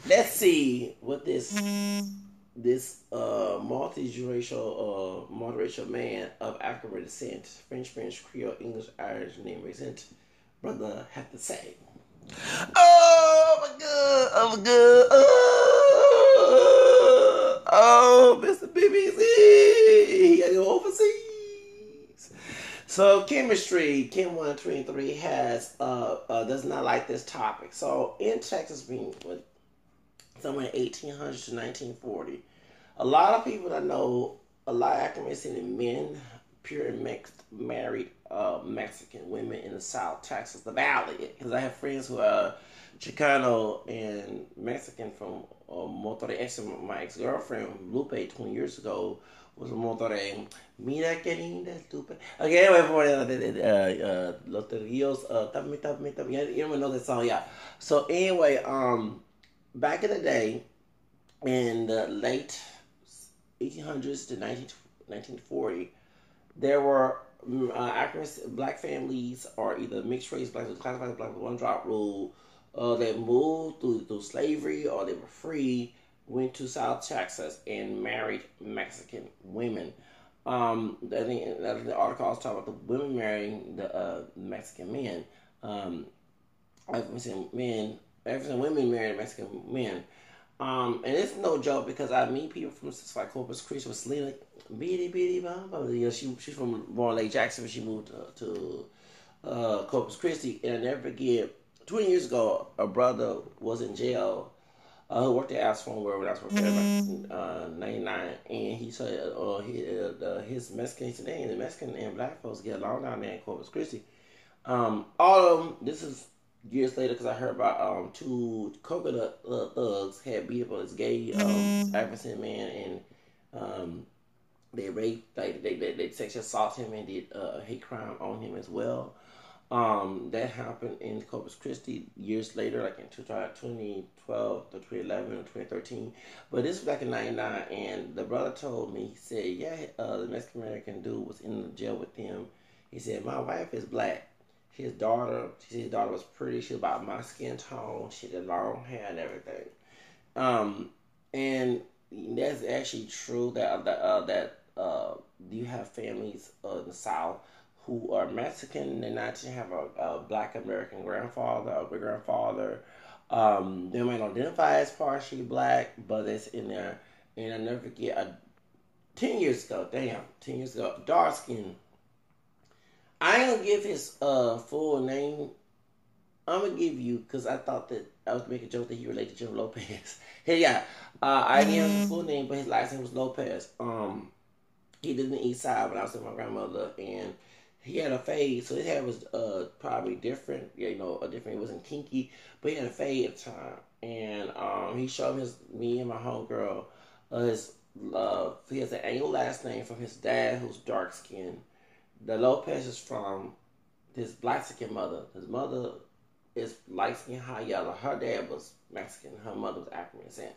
Let's see what this multiracial man of African descent, French, Creole, English, Irish, name recent brother have to say. Oh my god! Oh my god! Oh, Mr. BBC, he gotta go overseas. So chemistry, Chem 123 has does not like this topic. So in Texas, being somewhere in 1800 to 1940. A lot of people that know, a lot of African men, pure and mixed, married Mexican women in the South Texas, the Valley. Because I have friends who are Chicano and Mexican from Monterrey. Actually, my ex-girlfriend, Lupe, 20 years ago, was from Monterrey. Mira que linda, estúpida. Okay, anyway, for Los Ríos, you don't know that song, yeah. So anyway, back in the day, in the late 1800s to 1940, there were African black families or either mixed race blacks, classified as black with one drop rule, that moved through slavery or they were free, went to South Texas and married Mexican women. I think the article was talking about the women marrying the Mexican men. African men, African women marrying Mexican men. And it's no joke because I meet people from like Corpus Christi with Selena Bitty Bitty Bamba. You know, she's from born Lake Jackson, but she moved to Corpus Christi. And I never forget, 20 years ago, a brother was in jail who worked at Asphalt where I was working in 99. And he said his Mexican, he said, dang, the Mexican and black folks get along down there in Corpus Christi. All of them, this is years later because I heard about two coconut thugs had beat up on this gay African man and they raped, like they sexually assaulted him and did a hate crime on him as well. That happened in Corpus Christi years later, like in 2012 to 2011 or 2013. But this was back in '99, and the brother told me, he said, yeah, the Mexican American dude was in the jail with them. He said, my wife is black. His daughter, she said his daughter was pretty. She was about my skin tone. She had long hair and everything. And that's actually true that you have families in the South who are Mexican and not to have a black American grandfather or great grandfather. They might identify as partially black, but it's in there. And I never forget, 10 years ago, 10 years ago, dark skin. I ain't gonna give his full name. I'm gonna give you because I thought that I was making a joke that he related to Jim Lopez. Hey, yeah, I gave him his full name, but his last name was Lopez. He lived in the East Side when I was with my grandmother, and he had a fade, so his hair was probably different. Yeah, you know, different. It wasn't kinky, but he had a fade at the time, and he showed me and my homegirl his he has an Anglo last name from his dad, who's dark skinned. The Lopez is from his black skin mother. His mother is light skin, high yellow. Her dad was Mexican. Her mother was African descent.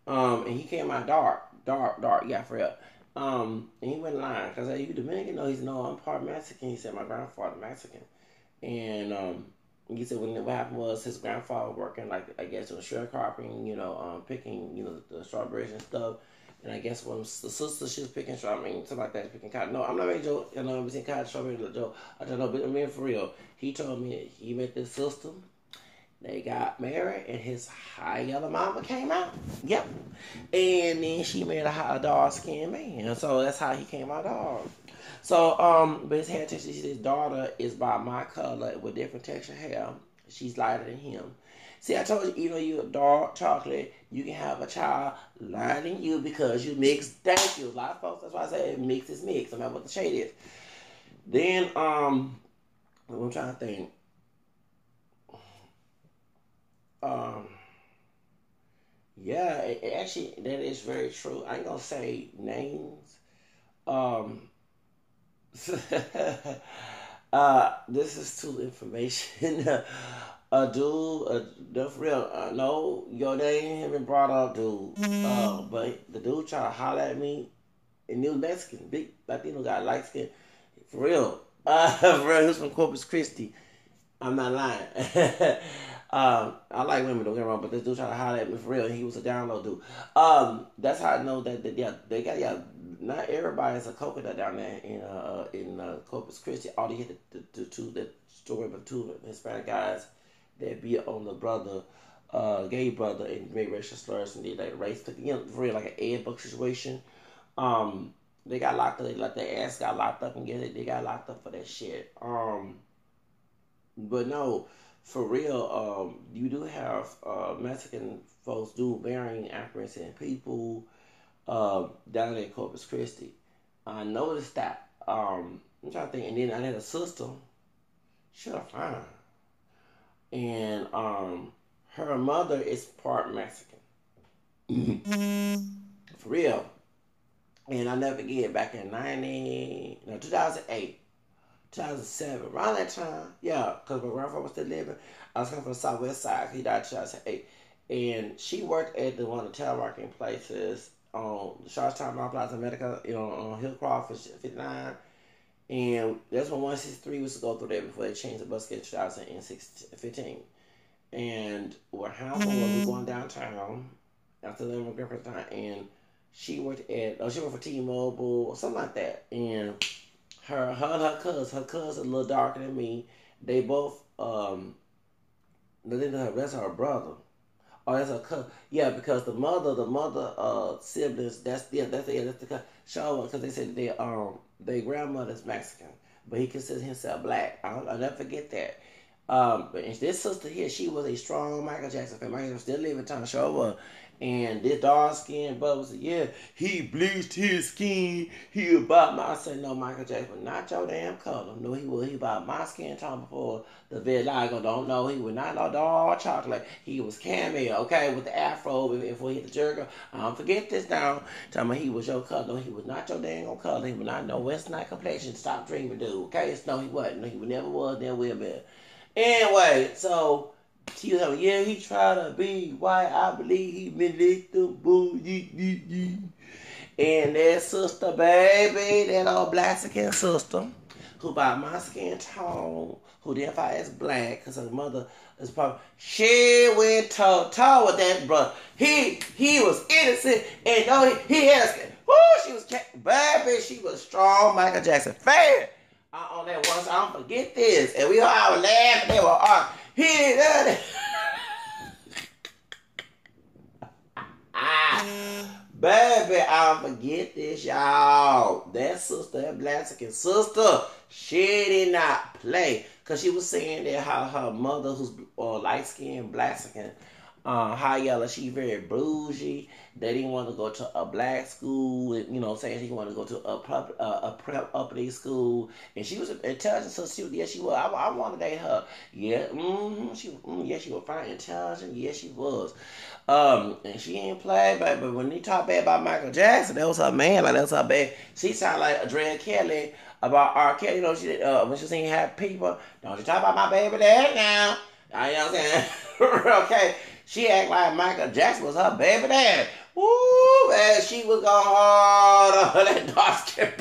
And he came out dark. Yeah, for real. And he went lying because I said, "You Dominican?" No, he's no. I'm part Mexican. He said, "My grandfather Mexican." And he said, what happened was his grandfather working like I guess on sharecropping, picking the strawberries and stuff. And I guess when the sister, she was picking strawberry, something like that, picking cotton. No, I'm not making a joke. I'm saying cotton, strawberry, joke. I don't know, but I'm being for real. He told me that he met this sister. They got married, and his high yellow mama came out. Yep. And then she married a dark skinned man. So that's how he came out dog. So, but his hair texture, his daughter is by my color with different texture hair. She's lighter than him. See, I told you, even though you're dark chocolate, you can have a child lighter than you because you mix. Thank you. A lot of folks, that's why I say mix is mix, no matter what the shade is. Then, I'm trying to think. Yeah, actually, that is very true. I ain't gonna say names. Um, this is too information. A dude, for real, no, your name ain't been brought up, dude. But the dude tried to holler at me, and he was Mexican, big Latino guy, light skin, for real. For real, he was from Corpus Christi. I'm not lying. I like women, don't get me wrong, but this dude trying to holler at me for real, and he was a download dude. That's how I know that yeah, they got not everybody's a coconut down there in Corpus Christi. All they hit the two that story of two Hispanic guys that beat on the brother, gay brother, and made racial slurs and did like race, for real, like an Ed Book situation. They got locked up. They let their ass got locked up and get it. They got locked up for that shit. But no, for real, you do have Mexican folks do varying accents and people down in Corpus Christi. I noticed that. I'm trying to think, and then I had a sister. She was fine, and her mother is part Mexican. For real. And I never forget back in 2008. 2007, around that time, yeah, because my grandfather was still living. I was coming from the southwest side. He died in 2008. And she worked at one of the telemarketing places on the Charlestown Mount Plaza Medica, on Hillcroft 59. And that's when 163 was to go through there before they changed the bus schedule in 2015. And what happened was we were going downtown after living with my grandpa's time, and she worked for T-Mobile or something like that. And her cousin a little darker than me. They both that's her brother. Oh, that's her cousin. Yeah, because the mother siblings. That's the cousin. Show because they said their grandmother's Mexican, but he considers himself black. I'll never forget that. But this sister here, she was a strong Michael Jackson fan. Michael Jackson still living, trying to show up. And this dark skinned brother said, yeah, he bleached his skin. He about my. I said, no, Michael Jackson, not your damn color. No, he about my skin tone before the vitiligo. Don't know, he was not no dark chocolate. He was cameo, okay, with the afro before he hit the jerk. I don't forget this now. Tell me he was your color. No, he was not your damn color. He was not no West Night complexion. Stop dreaming, dude. Okay, no, he wasn't. No, he never was. Never will be. Anyway, so she was like, yeah, he tried to be white. I believe he been the bull. And that sister, baby, that old black skin sister, who by my skin tone, who identified as black, because her mother is probably, she went toe with that brother. He was innocent, and no, he had a skin. Woo, she was, baby, she was strong Michael Jackson fan. On that once, I don't forget this. And we all laughed. They were arguing. He did that. Baby, I don't forget this, y'all. That sister, that Blaxican sister, she did not play. Because she was saying that how her mother, who's light-skinned Blaxican, high yellow, she very bougie. They didn't want to go to a black school, saying she wanted to go to a prep uppity school. And she was intelligent, so she was. I wanted to date her. Yeah, she was fine, intelligent. Yes, she was. And she ain't play, but when they talk bad about Michael Jackson, that was her man, like that was her bad. She sounded like Andrea Kelly about R. Kelly. She when she seen Happy People, don't you talk about my baby dad now. You know what I'm saying? Okay. She act like Michael Jackson was her baby daddy. Woo, man, she was going hard on that dark skin.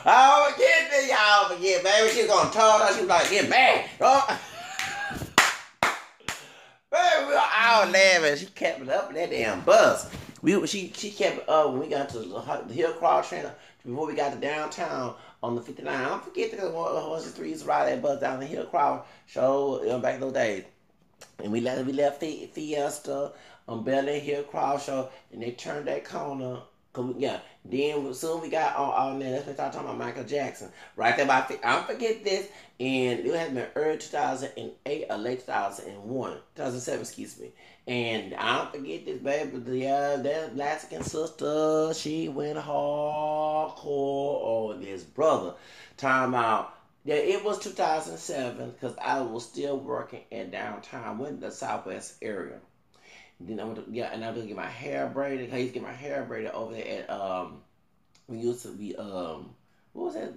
I don't forget this, y'all forget, baby. She was going to tell her. She was like, get mad. Baby, we were all laughing. She kept it up in that damn bus. She kept it up when we got to the Hillcroft train before we got to downtown on the 59. I don't forget because 163 used to ride that bus down the Hillcroft show back in those days. And we left Fiesta on Bel-Air Hillcroft show, and they turned that corner. Then soon we got on there. That's when we started talking about Michael Jackson. Right there by, I don't forget this. And it had been early 2008 or late 2007, excuse me. And I don't forget this, baby. That Mexican sister, she went hardcore on this brother. Time out. Yeah, it was 2007 because I was still working in downtown, went to the southwest area. Then I went to, and I was to get my hair braided. I used to get my hair braided over there at we used to be what was that?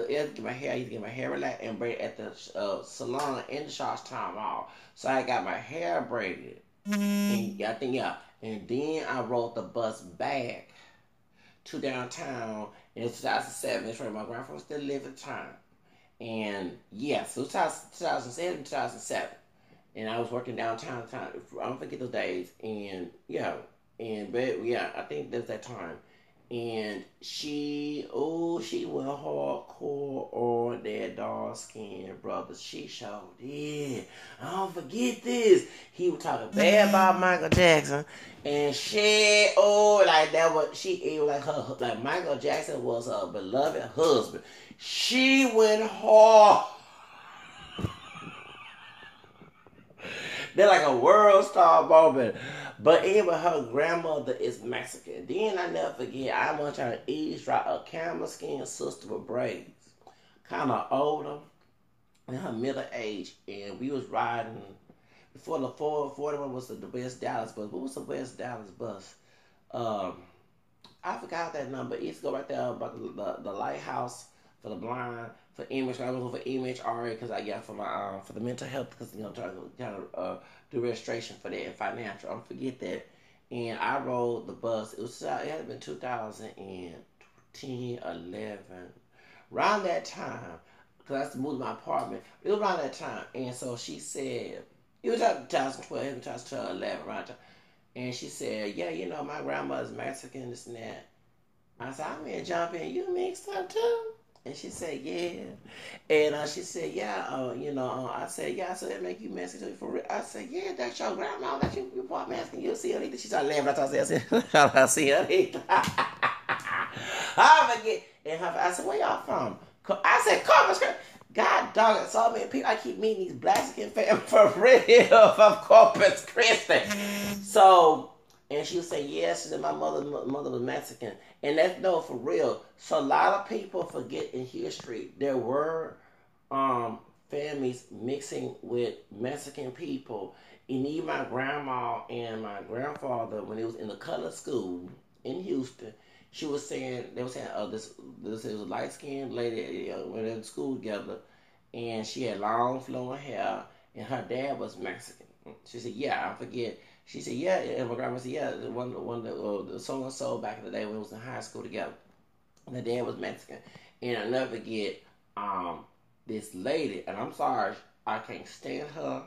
I used to get my hair relaxed and braided at the salon in the Charlestown Mall. So I got my hair braided, and and then I rode the bus back to downtown in 2007. That's right, my grandfather was still living at the time. And yeah, so 2007, 2007. And I was working downtown. I don't forget those days. And yeah, but yeah, I think that's that time. And she went hardcore on that dark skin brother. She showed did. I don't forget this. He was talking bad about Michael Jackson, and she like that was she it was like her like Michael Jackson was her beloved husband. She went hard. They're like a world star moment. But even her grandmother is Mexican. Then I never forget, I want y'all to eavesdrop a camel skin sister with braids. Kind of older, in her middle age. And we was riding, before the 441 was the West Dallas bus. What was the West Dallas bus? Um, I forgot that number. It used to go right there about the lighthouse for the blind, for image. I was looking for image already because I got for my for the mental health because trying to do registration for that and financial. I don't forget that. And I rode the bus. It had been 2010, 11, around that time. Because I used to move to my apartment. It was around that time, and so she said it was 2012, it was 2011, around that time. And she said, yeah, my grandmother's Mexican, this and that. I said, I'm going to jump in. You mixed up too? And she said, yeah. And she said, yeah, I said, yeah, so that make you Mexican for real. I said, yeah, that's your grandma. That's you part Mexican. You see her either. She started laughing. I see her either. I forget. And I said, where y'all from? I said, Corpus Christi. God dog, so many people. I keep meeting these black skin fam for real from Corpus Christi. So, and she would say, yes, she said, my mother was Mexican. And that's no, for real. So a lot of people forget in history there were families mixing with Mexican people. And even my grandma and my grandfather, when it was in the color school in Houston, she was saying, they were saying, this was a light skinned lady, went in school together, and she had long flowing hair, and her dad was Mexican. She said, yeah, I forget. She said, yeah, and my grandma said, yeah, the so and so back in the day when we was in high school together. And the dad was Mexican. And I never forget this lady, and I'm sorry, I can't stand her.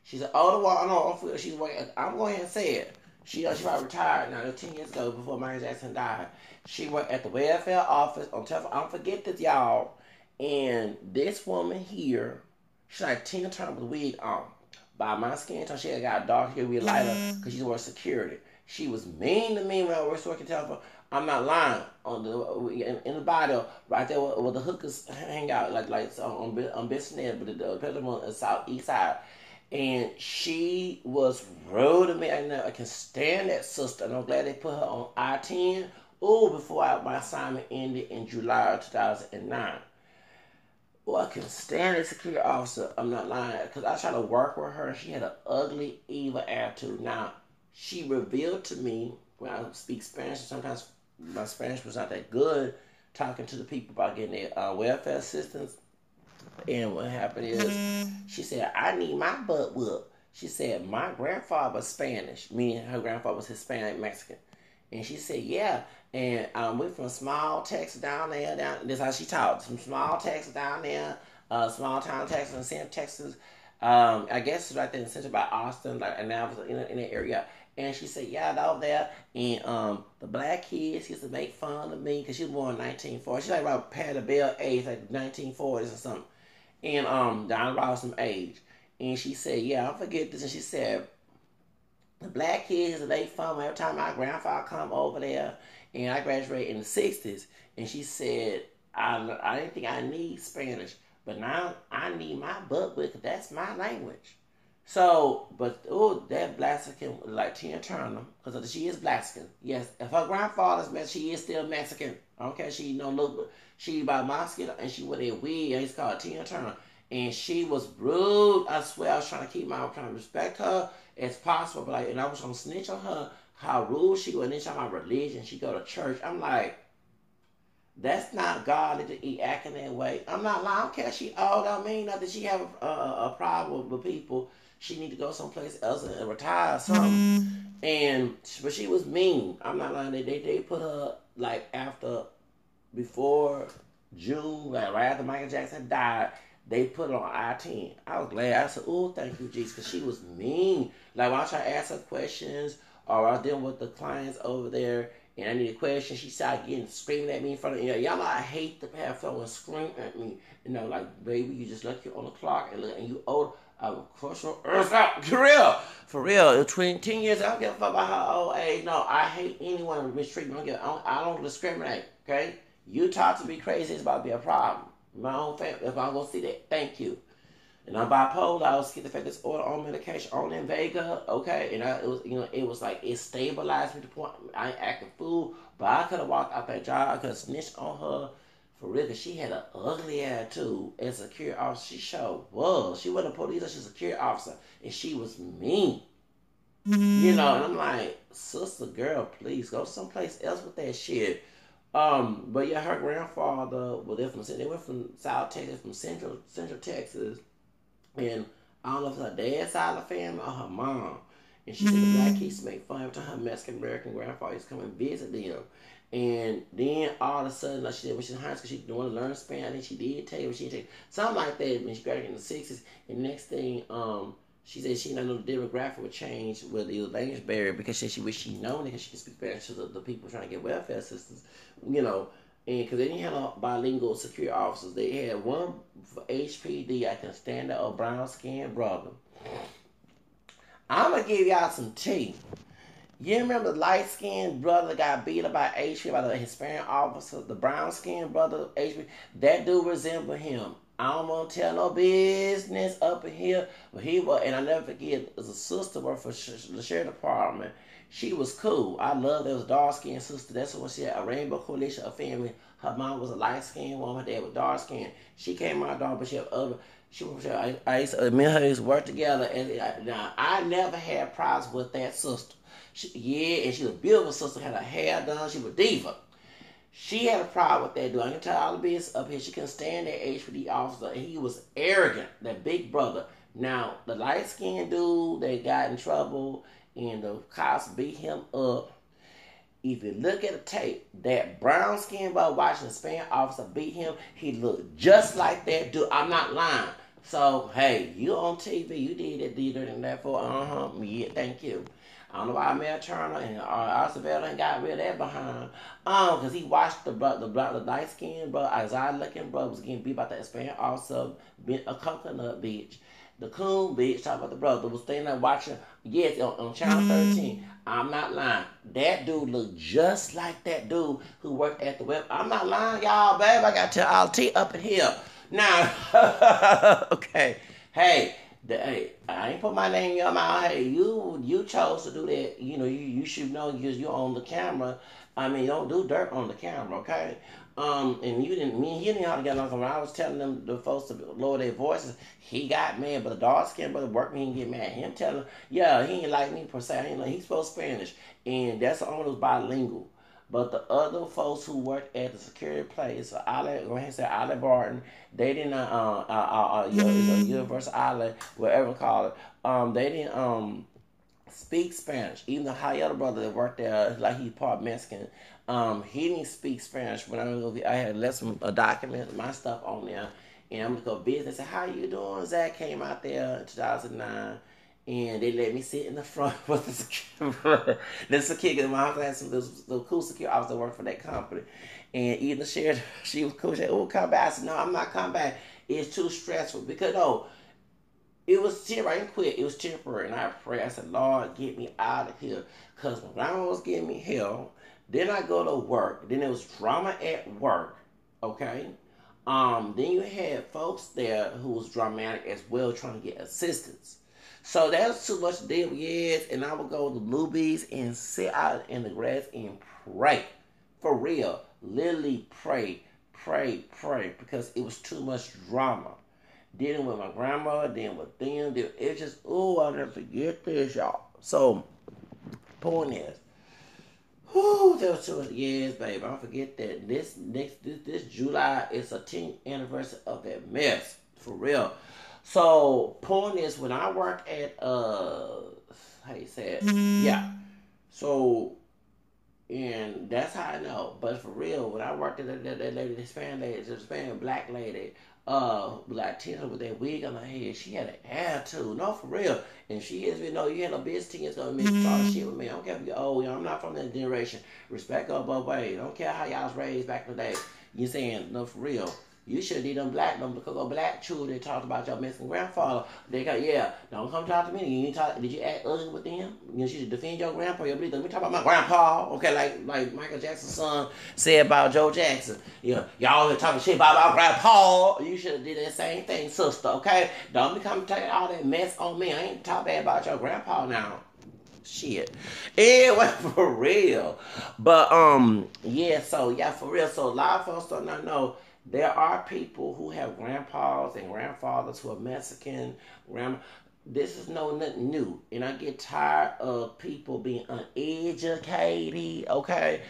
She's an older woman. No, she's working. I'm going ahead and say it. She probably retired now. 10 years ago, before Michael Jackson died. She worked at the welfare office on telephone. I don't forget this, y'all. And this woman here, she's like Tina Turner with a wig on. By my skin tone, she had got dark hair with lighter because she worked security. She was mean to me when I was working telephone. I'm not lying. In the body, right there where the hookers hang out, like on Bissonnette, but the Pedal on the southeast side. And she was rude to me. I can stand that sister. And I'm glad they put her on I-10. Before my assignment ended in July of 2009. I can stand that security officer. I'm not lying. Because I tried to work with her. She had an ugly, evil attitude. Now, she revealed to me, when I speak Spanish, sometimes my Spanish was not that good, talking to the people about getting their welfare assistance. And what happened is, she said, I need my butt whooped. She said, my grandfather was Spanish, meaning her grandfather was Hispanic Mexican. And she said, yeah. And we're from small Texas down there. This is how she talked. From small Texas down there, small town Texas and Central Texas. I guess it's right there in Central by Austin, and I was in that area. And she said, yeah, over there. And the black kids used to make fun of me because she was born in 1940. She's like about Patty Bell age, like 1940s or something. And down around some age. And she said, yeah, I forget this. And she said, the black kids, they fun every time my grandfather come over there. And I graduated in the 60s. And she said, I didn't think I need Spanish. But now I need my butt with, that's my language. So, but, that Mexican, like Tina Turner, because she is Mexican. Yes, if her grandfather's Mexican, she is still Mexican. Okay, she look, she by my skin, and she wore a wig, and it's called Tina Turner. And she was rude. I swear, I was trying to respect her as possible, but and I was gonna snitch on her, how rude she was, and then she my religion, she go to church. I'm like, that's not godly to be acting that way. I'm not lying. I don't care. She old. I mean, not that she have a problem with people. She need to go someplace else and retire or something. But she was mean. I'm not lying. They put her like before June, like right after Michael Jackson died, they put it on I-10. I was glad. I said, oh, thank you, Jesus, because she was mean. Like, when I try to ask her questions, or I was dealing with the clients over there, and I needed questions, she started getting screaming at me in front of y'all know I hate to have someone scream at me. Like, baby, you just look on the clock and look, and you old. I will crush your earth out. For real. For real. 10 years, I don't give a fuck about her old age. No, I hate anyone mistreat me. I don't discriminate, okay? You talk to me crazy, it's about to be a problem. My own family, if I'm going to see that, thank you. And I'm bipolar. I was schizophrenic disorder on medication, on Invega, okay? And it was like, it stabilized me to the point I ain't acting fool, but I could have walked out that job. I could have snitched on her for real, because she had an ugly attitude as a security officer. She sure was. She wasn't a police, she was a security officer, and she was mean. And I'm like, sister, girl, please go someplace else with that shit. But yeah, her grandfather, well, they went from South Texas, from Central Texas, and I don't know if it's her dad's side of the family or her mom. And she said the black kids make fun every time her Mexican American grandfather used to come and visit them. And then all of a sudden, like she said, when she was in high school, she didn't want to learn Spanish. I think she did take it, but she didn't take it. Something like that when she graduated in the 60s. And the next thing, she said she didn't know the demographic would change with the language barrier, because she wished she known it, because she could speak Spanish to the people trying to get welfare assistance, And because they didn't have no bilingual security officers. They had one for HPD, I can stand up, a brown skinned brother. I'm going to give y'all some tea. You remember the light skinned brother that got beat up by HP by the Hispanic officer, the brown skinned brother HP? That dude resembled him. I don't want to tell no business up in here, but he was, and I never forget, as a sister worked for the sheriff department. She was cool. I love that was dark skinned sister. That's when she had a rainbow coalition of family. Her mom was a light skinned woman. Her dad was dark skinned. She came out dark, but she had other. I used to, me and her used to work together, and now I never had problems with that sister. And she was a beautiful sister, had her hair done, she was a diva. She had a problem with that dude. I can tell all the business up here. She couldn't stand that HPD officer, and he was arrogant, that big brother. Now, the light-skinned dude that got in trouble, and the cops beat him up. If you look at the tape, that brown-skinned brother watching the Spanish officer beat him, he looked just like that dude. I'm not lying. So, hey, you on TV, you did that, and that for, yeah, thank you. I don't know why Mel Turner and Acevedo got rid of that behind. Because he watched the light skinned brother, Isaiah looking brother was getting beat by that Spanish officer, a coconut bitch. The coon bitch, talking about the brother, was standing there watching, yes, on Channel 13. I'm not lying. That dude looked just like that dude who worked at the web. I'm not lying, y'all, babe. I got to tell all T up in here. Now, okay. Hey, I ain't put my name in your mouth. Hey, you chose to do that. You should know because you're on the camera. I mean, don't do dirt on the camera, okay? And me and he didn't know how to get along. When I was telling them, the folks, to lower their voices, he got mad. But the dark skinned brother worked me and get mad. Him telling him, yeah, he ain't like me per se. He spoke Spanish, and that's the only was bilingual. But the other folks who worked at the security place, Ali Barton, they didn't, Universal Island, whatever you call it, they didn't speak Spanish. Even the high other brother that worked there, like he's part Mexican, he didn't speak Spanish. When I had left some documents, my stuff on there, and I'm gonna go visit. They said, "How you doing?" Zach came out there in 2009. And they let me sit in the front with the security. This security, because my house had the cool security officer that worked for that company. And even the sheriff, she was cool. She said, "Oh, come back." I said, "No, I'm not coming back. It's too stressful." Because, no, it was temporary. I didn't quit. It was temporary. And I prayed. I said, "Lord, get me out of here." Because my grandma was giving me hell. Then I go to work. Then there was drama at work. Okay? Then you had folks there who was dramatic as well, trying to get assistance. So that's too much to deal with, yes. And I would go to movies and sit out in the grass and pray. For real. Literally pray. Because it was too much drama. Dealing with my grandma, dealing with them. It's just, I'll never forget this, y'all. So, point is, that was too much. Yes, baby. I don't forget that. This July is a 10th anniversary of that mess. For real. So, point is, when I work at, how you say it? Yeah. So, And that's how I know. But for real, when I worked at that lady, this Hispanic black lady, like Tina with that wig on her head, she had an attitude. No, for real. And she is, you had no business team that's gonna mix all the shit with me. I don't care if you're old, I'm not from that generation. Respect go both ways. I don't care how y'all was raised back in the day. You saying, no, for real. You should need them black children talked about your Mexican grandfather. They got, yeah, don't come talk to me. You ain't talk, did you act ugly with them? You should defend your grandpa. Your belief. Let me talk about my grandpa. Okay, like Michael Jackson's son said about Joe Jackson. Yeah, y'all here talking shit about my grandpa. You should have did that same thing, sister. Okay, don't be coming taking all that mess on me. I ain't talk bad about your grandpa now. Shit. Anyway, for real. But yeah, so yeah, for real. So a lot of folks don't not know there are people who have grandpas and grandfathers who are Mexican. This is nothing new, and I get tired of people being uneducated. Okay,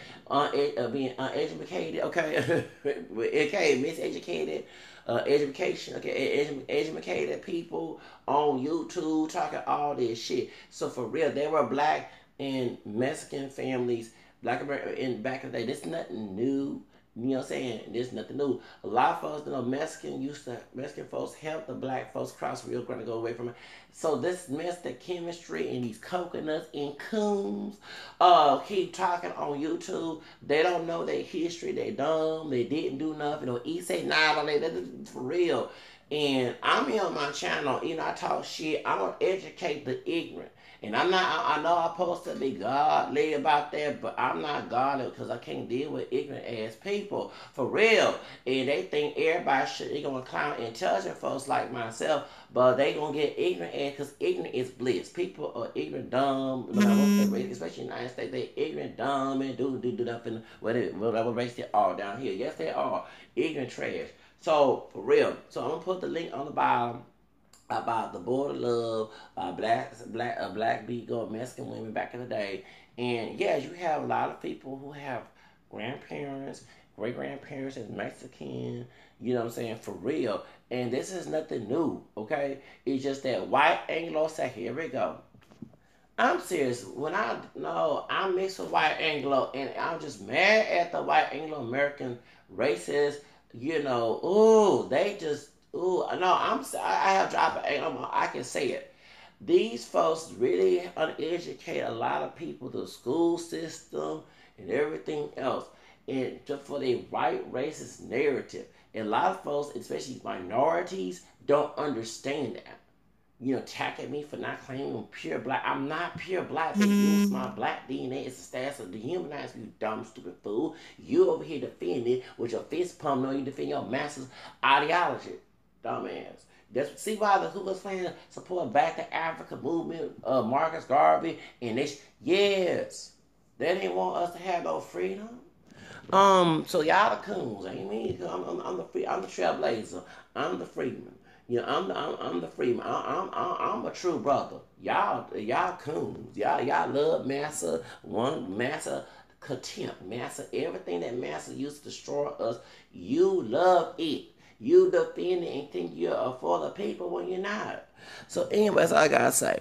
being uneducated. Okay, okay, miseducated. Education, okay, educated people on YouTube talking all this shit. So for real, there were black and Mexican families, black American in back in the day. This is nothing new. You know what I'm saying? There's nothing new. A lot of folks, Mexican folks help the black folks cross Rio Grande to go away from it. So this mess, the chemistry and these coconuts and coons, keep talking on YouTube. They don't know their history. They dumb. They didn't do nothing. Say nah, that's for real. And I'm here on my channel. I talk shit. I don't educate the ignorant. And I'm not, I know I'm supposed to be godly about that, but I'm not godly because I can't deal with ignorant ass people. For real. And they think everybody they going to clown intelligent folks like myself, but they going to get ignorant ass because ignorant is bliss. People are ignorant, dumb, no matter what race, especially in the United States, they ignorant, dumb, and do nothing, whatever race they are down here. Yes, they are. Ignorant trash. So, for real. So, I'm going to put the link on the bottom about the border love, black beat girl, Mexican women back in the day. And yeah, you have a lot of people who have grandparents, great grandparents is Mexican, you know what I'm saying, for real. And this is nothing new, okay? It's just that white Anglo say, here we go. I'm serious. When I know I'm mixed with white Anglo, and I'm just mad at the white Anglo American races. Ooh, they just, ooh, no, I have dropped an I can say it. These folks really uneducate a lot of people, the school system and everything else, and just for their white racist narrative. And a lot of folks, especially minorities, don't understand that. Attacking me for not claiming I'm pure black. I'm not pure black. They use my black DNA as a status to dehumanize you, dumb, stupid fool. You over here defending with your fist pumped, no, you defend your master's ideology, dumbass. See why the Ku Klux Klan support Back to Africa movement, Marcus Garvey, and yes, they didn't want us to have no freedom. So y'all the coons, ain't me? I'm the trailblazer. I'm the freeman. I'm the freeman. I'm a true brother. Y'all coons. Y'all love massa, massa contempt, massa everything that massa used to destroy us. You love it. You defend it and think you're for the people when you're not. So, anyways, I gotta say.